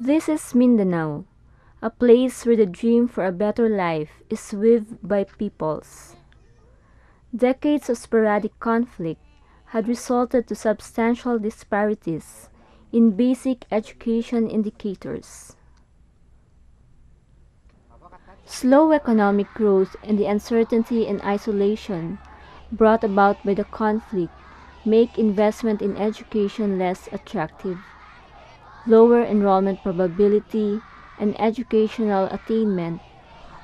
This is Mindanao, a place where the dream for a better life is lived by peoples. Decades of sporadic conflict had resulted to substantial disparities in basic education indicators. Slow economic growth and the uncertainty and isolation brought about by the conflict make investment in education less attractive. Lower enrollment probability and educational attainment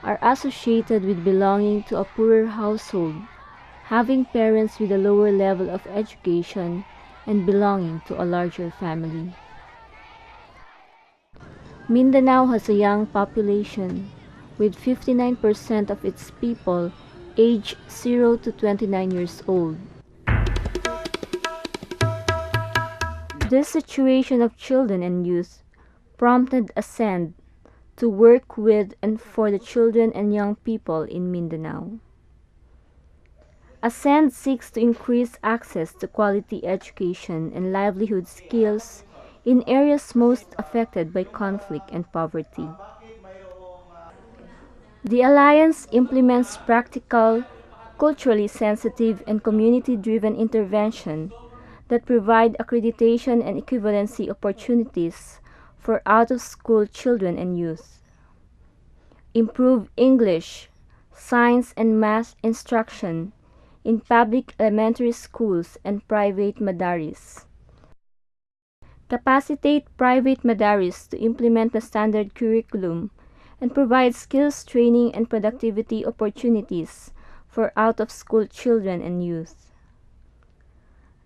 are associated with belonging to a poorer household, having parents with a lower level of education, and belonging to a larger family. Mindanao has a young population, with 59% of its people aged 0 to 29 years old. This situation of children and youth prompted ASEND to work with and for the children and young people in Mindanao. ASEND seeks to increase access to quality education and livelihood skills in areas most affected by conflict and poverty. The Alliance implements practical, culturally sensitive, and community-driven intervention that provide accreditation and equivalency opportunities for out-of-school children and youth. Improve English, science, and math instruction in public elementary schools and private madaris. Capacitate private madaris to implement the standard curriculum and provide skills training and productivity opportunities for out-of-school children and youth.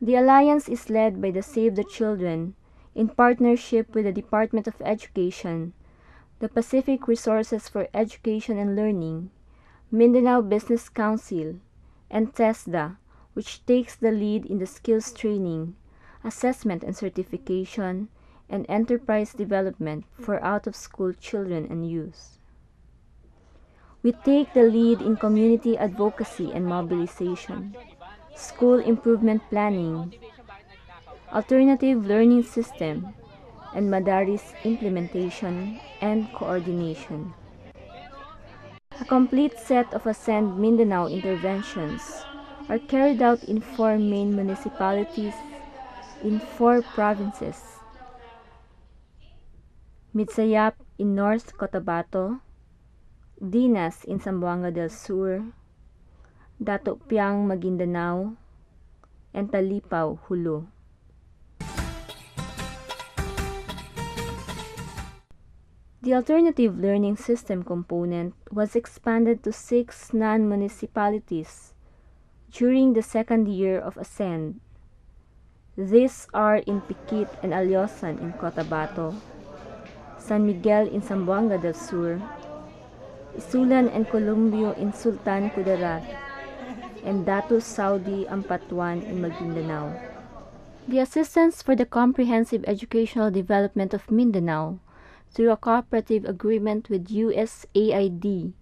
The Alliance is led by the Save the Children in partnership with the Department of Education, the Pacific Resources for Education and Learning, Mindanao Business Council, and TESDA, which takes the lead in the skills training, assessment and certification, and enterprise development for out-of-school children and youth. We take the lead in community advocacy and mobilization, school improvement planning, alternative learning system, and madaris implementation and coordination. A complete set of ASEND Mindanao interventions are carried out in 4 main municipalities in 4 provinces: Midsayap in North Cotabato, Dinas in Zamboanga del Sur, Datu Piang, Maguindanao, and Talipao, Sulu. The alternative learning system component was expanded to 6 non-municipalities during the second year of ASEND. These are in Piquit and Alyosan in Cotabato, San Miguel in Zamboanga del Sur, Isulan and Columbio in Sultan Kudarat, and Datu Saudi Ampatuan in Maguindanao. The Assistance for the Comprehensive Educational Development of Mindanao, through a cooperative agreement with USAID,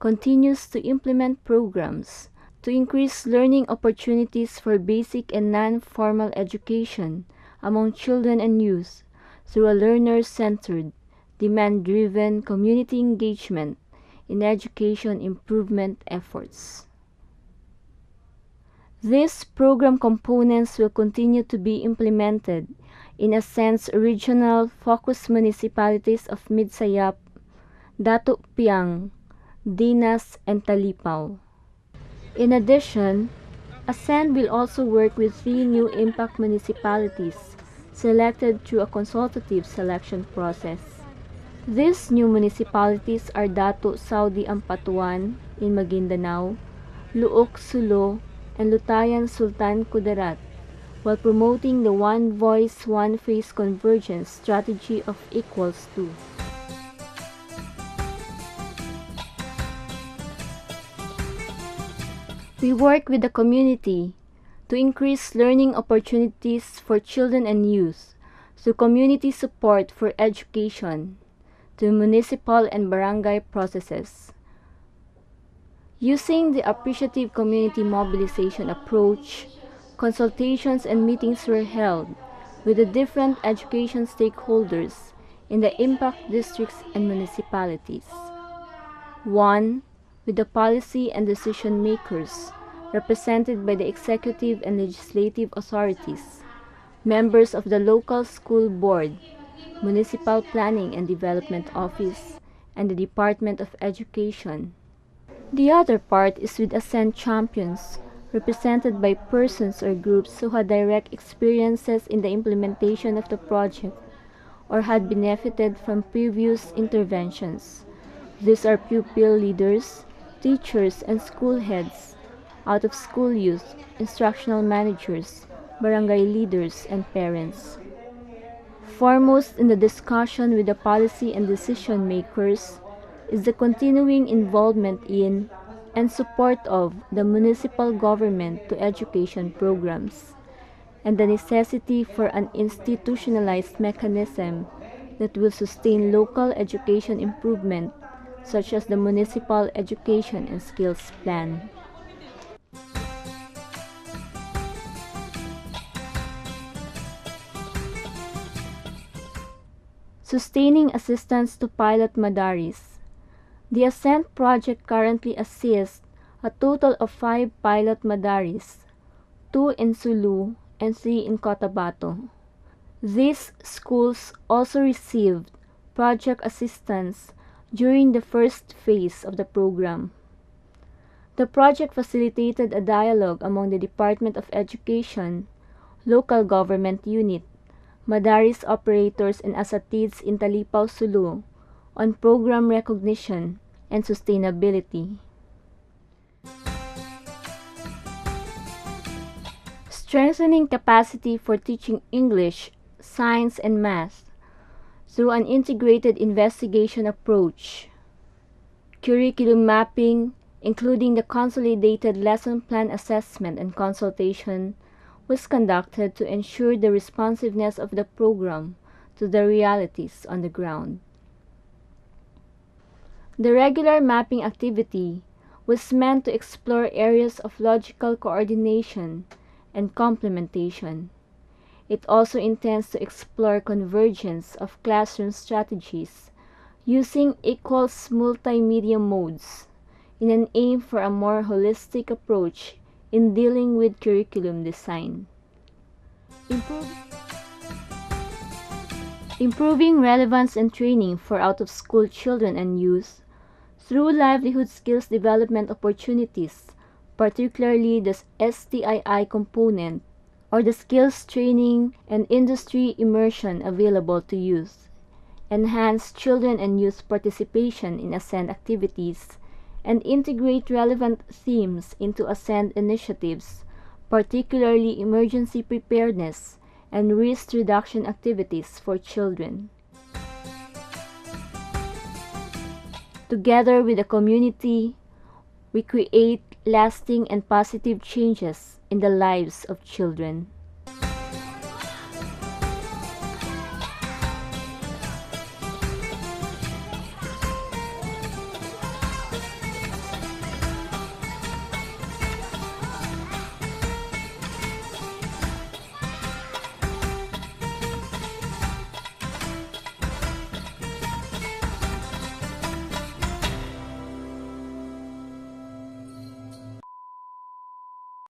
continues to implement programs to increase learning opportunities for basic and non-formal education among children and youth through a learner-centered, demand-driven community engagement in education improvement efforts. These program components will continue to be implemented in ASEND's regional focus municipalities of Midsayap, Datu Piang, Dinas, and Talipao. In addition, ASEND will also work with 3 new impact municipalities selected through a consultative selection process. These new municipalities are Datu Saudi Ampatuan in Maguindanao, Luok Sulu, and Lutayan Sultan Kudarat, while promoting the One Voice, One Face convergence strategy of equals to. We work with the community to increase learning opportunities for children and youth through community support for education, to municipal and barangay processes. Using the appreciative community mobilization approach, consultations and meetings were held with the different education stakeholders in the impact districts and municipalities. 1. With the policy and decision makers, represented by the executive and legislative authorities, members of the local school board, municipal planning and development office, and the Department of Education. The other part is with ASEAN champions, represented by persons or groups who had direct experiences in the implementation of the project or had benefited from previous interventions. These are pupil leaders, teachers and school heads, out-of-school youth, instructional managers, barangay leaders, and parents. Foremost in the discussion with the policy and decision makers is the continuing involvement in and support of the municipal government to education programs, and the necessity for an institutionalized mechanism that will sustain local education improvement, such as the Municipal Education and Skills Plan. Sustaining assistance to pilot madaris. The Ascent project currently assists a total of 5 pilot madaris, 2 in Sulu and 3 in Cotabato. These schools also received project assistance during the first phase of the program. The project facilitated a dialogue among the Department of Education, local government unit, madaris operators and asatids in Talipao, Sulu on program recognition and sustainability. Strengthening capacity for teaching English, science, and math through an integrated investigation approach. Curriculum mapping, including the consolidated lesson plan assessment and consultation, was conducted to ensure the responsiveness of the program to the realities on the ground. The regular mapping activity was meant to explore areas of logical coordination and complementation. It also intends to explore convergence of classroom strategies using equals multimedia modes in an aim for a more holistic approach in dealing with curriculum design. Improving relevance and training for out-of-school children and youth through livelihood skills development opportunities, particularly the STII component, or the skills training and industry immersion available to youth, enhance children and youth participation in ASCEND activities, and integrate relevant themes into ASCEND initiatives, particularly emergency preparedness and risk reduction activities for children. Together with the community, we create lasting and positive changes in the lives of children.